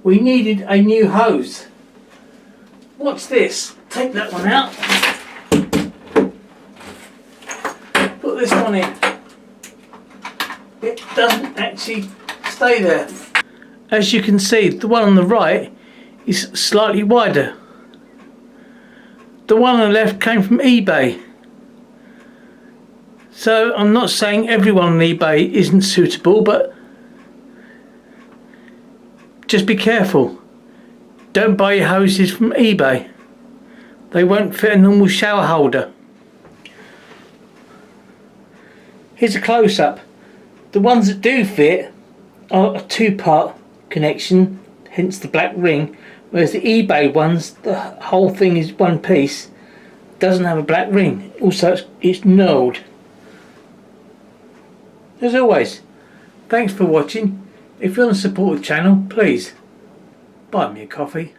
we needed a new hose. What's this? Take that one out. Put this one in. It doesn't actually stay there. As you can see, the one on the right is slightly wider. The one on the left came from eBay. So I'm not saying everyone on eBay isn't suitable, but just be careful. Don't buy your hoses from eBay. They won't fit a normal shower holder. Here's a close-up. The ones that do fit are a two-part connection, hence the black ring, whereas the eBay ones, the whole thing is one piece, doesn't have a black ring. Also, it's knurled. As always, thanks for watching. If you want to support the channel, please buy me a coffee.